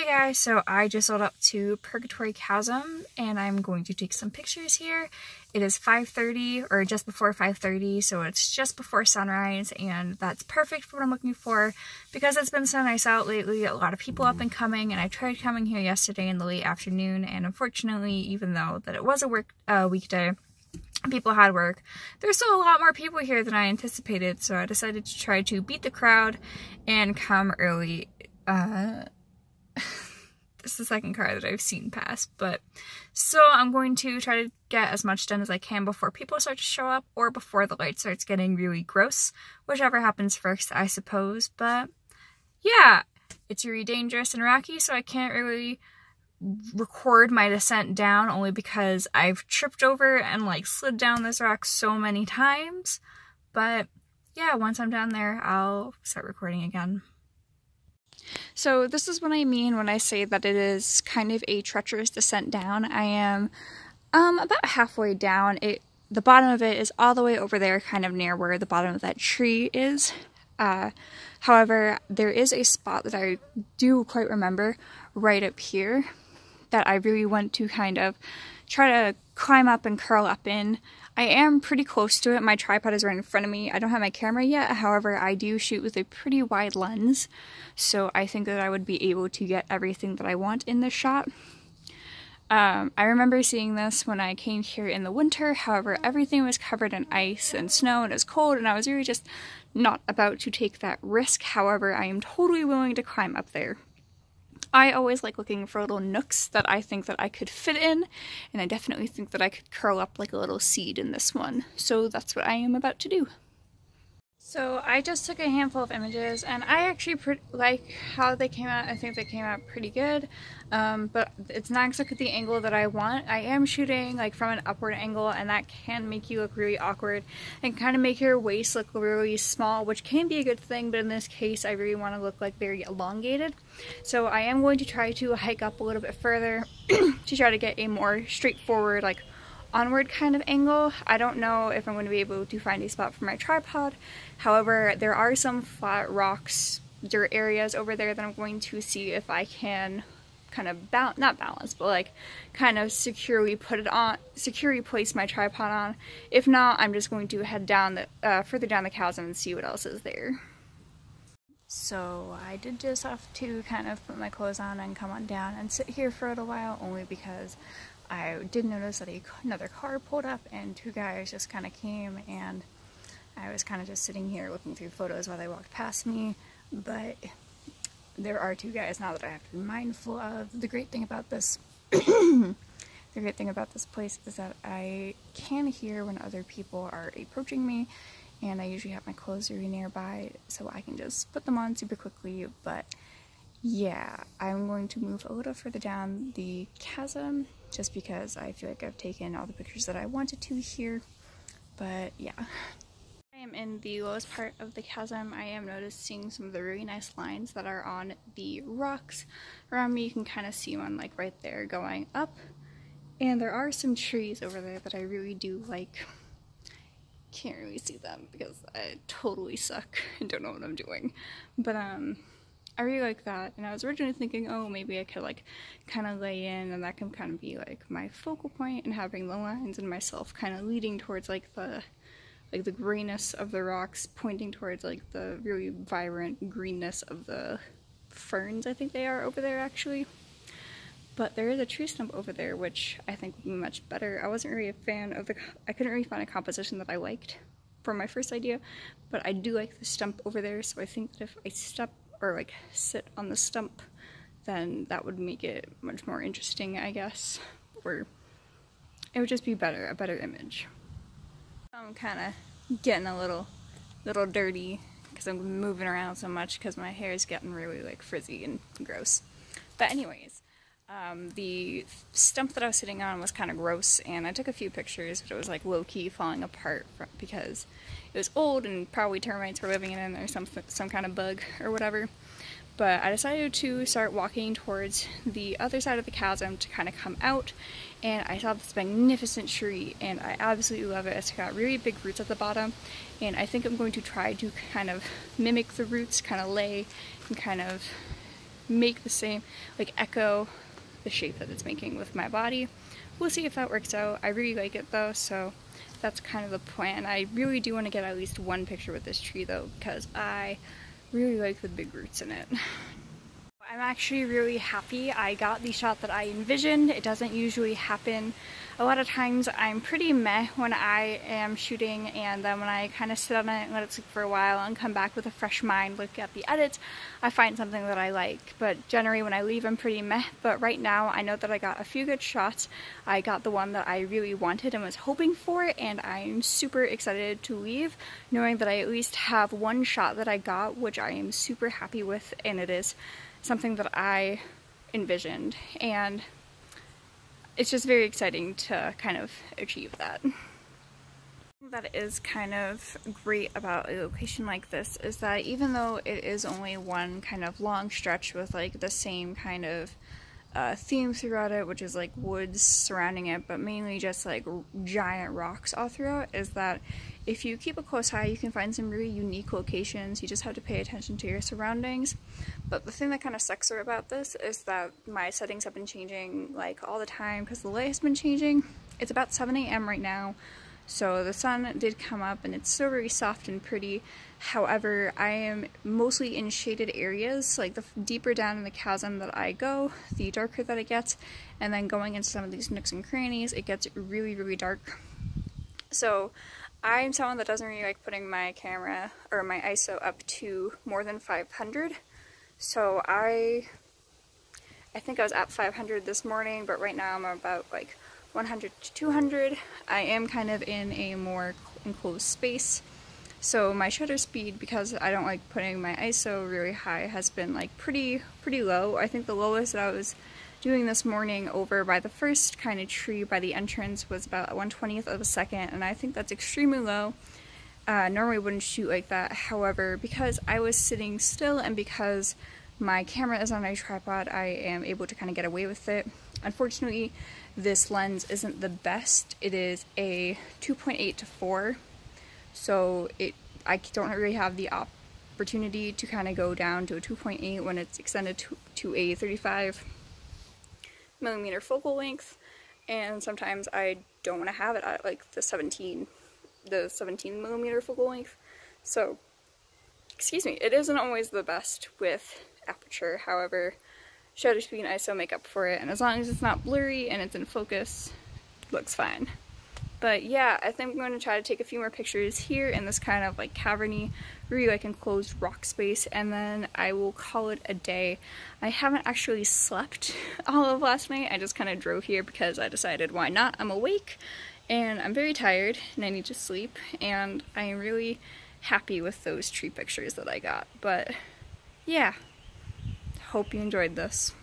Hey guys, so I just sold up to Purgatory Chasm and I'm going to take some pictures here. It is 5:30 or just before 5:30, so it's just before sunrise, and that's perfect for what I'm looking for because it's been so nice out lately. A lot of people have been coming, and I tried coming here yesterday in the late afternoon, and unfortunately, even though that it was a weekday, people had work, there's still a lot more people here than I anticipated, so I decided to try to beat the crowd and come early. This is the second car that I've seen pass, but so I'm going to try to get as much done as I can before people start to show up or before the light starts getting really gross, whichever happens first, I suppose. But yeah, it's really dangerous and rocky, so I can't really record my descent down only because I've tripped over and like slid down this rock so many times. But yeah, once I'm down there, I'll start recording again. So this is what I mean when I say that it is kind of a treacherous descent down. I am about halfway down. The bottom of it is all the way over there, kind of near where the bottom of that tree is. However, there is a spot that I do quite remember right up here that I really want to kind of try to climb up and curl up in. I am pretty close to it. My tripod is right in front of me. I don't have my camera yet, however, I do shoot with a pretty wide lens, so I think that I would be able to get everything that I want in this shot. I remember seeing this when I came here in the winter, however, everything was covered in ice and snow and it was cold, and I was really just not about to take that risk. However, I am totally willing to climb up there. I always like looking for little nooks that I think that I could fit in, and I definitely think that I could curl up like a little seed in this one. So that's what I am about to do. So I just took a handful of images, and I actually like how they came out. I think they came out pretty good, but it's not exactly the angle that I want. I am shooting like from an upward angle, and that can make you look really awkward and kind of make your waist look really small, which can be a good thing, but in this case I really want to look like very elongated. So I am going to try to hike up a little bit further to try to get a more straightforward, like onward kind of angle. I don't know if I'm going to be able to find a spot for my tripod. However, there are some flat rocks, dirt areas over there that I'm going to see if I can kind of not balance, but like kind of securely place my tripod on. If not, I'm just going to head down further down the chasm and see what else is there. So I did just have to kind of put my clothes on and come on down and sit here for a little while, only because I did notice that another car pulled up and two guys just kind of came, and I was kind of just sitting here looking through photos while they walked past me. But there are two guys now that I have to be mindful of. The great thing about this place is that I can hear when other people are approaching me, and I usually have my clothes really nearby, so I can just put them on super quickly. But yeah, I'm going to move a little further down the chasm just because I feel like I've taken all the pictures that I wanted to here. But yeah, I am in the lowest part of the chasm. I am noticing some of the really nice lines that are on the rocks around me. You can kind of see one like right there going up, and there are some trees over there that I really do like. Can't really see them because I totally suck and don't know what I'm doing, but I really like that, and I was originally thinking, oh, maybe I could like kind of lay in, and that can kind of be like my focal point, and having the lines and myself kind of leading towards like the grayness of the rocks, pointing towards like the really vibrant greenness of the ferns, I think they are over there actually. But there is a tree stump over there, which I think would be much better. I wasn't really a fan of I couldn't really find a composition that I liked for my first idea, but I do like the stump over there, so I think that if I sit on the stump, then that would make it much more interesting, I guess, or it would just be a better image. I'm kind of getting a little dirty because I'm moving around so much because my hair is getting really like frizzy and gross. But anyways, the stump that I was sitting on was kind of gross, and I took a few pictures, but it was like low-key falling apart because it was old and probably termites were living in it or some kind of bug or whatever. But I decided to start walking towards the other side of the chasm to kind of come out, and I saw this magnificent tree, and I absolutely love it. It's got really big roots at the bottom, and I think I'm going to try to kind of mimic the roots, kind of lay and kind of make the same, like echo the shape that it's making with my body. We'll see if that works out. I really like it though, so that's kind of the plan. I really do want to get at least one picture with this tree though, because I really like the big roots in it. I'm actually really happy I got the shot that I envisioned. It doesn't usually happen. A lot of times I'm pretty meh when I am shooting, and then when I kind of sit on it and let it sleep for a while and come back with a fresh mind, look at the edits, I find something that I like. But generally when I leave I'm pretty meh, but right now I know that I got a few good shots. I got the one that I really wanted and was hoping for, and I'm super excited to leave knowing that I at least have one shot that I got, which I am super happy with, and it is something that I envisioned, and it's just very exciting to kind of achieve that. That is kind of great about a location like this is that even though it is only one kind of long stretch with like the same kind of theme throughout it, which is like woods surrounding it, but mainly just like giant rocks all throughout, is that if you keep a close eye you can find some really unique locations. You just have to pay attention to your surroundings. But the thing that kind of sucks about this is that my settings have been changing like all the time because the light has been changing. It's about 7 AM right now, so the sun did come up and it's still very soft and pretty. However, I am mostly in shaded areas. Like the deeper down in the chasm that I go, the darker that it gets, and then going into some of these nooks and crannies, it gets really, really dark. So I'm someone that doesn't really like putting my camera or my ISO up to more than 500. So I think I was at 500 this morning, but right now I'm about like 100 to 200. I am kind of in a more enclosed space. So my shutter speed, because I don't like putting my ISO really high, has been like pretty low. I think the lowest that I was doing this morning over by the first kind of tree by the entrance was about 1/20th of a second, and I think that's extremely low. Normally I wouldn't shoot like that. However, because I was sitting still and because my camera is on a tripod, I am able to kind of get away with it. Unfortunately, this lens isn't the best. It is a 2.8 to 4, so I don't really have the opportunity to kind of go down to a 2.8 when it's extended to a 35mm focal length, and sometimes I don't want to have it at like the 17mm focal length. So, excuse me, it isn't always the best with aperture. However, shutter speed and ISO make up for it, and as long as it's not blurry and it's in focus, it looks fine. But yeah, I think I'm going to try to take a few more pictures here in this kind of like caverny, really like enclosed rock space, and then I will call it a day. I haven't actually slept all of last night. I just kind of drove here because I decided why not. I'm awake and I'm very tired and I need to sleep, and I am really happy with those tree pictures that I got. But yeah, hope you enjoyed this.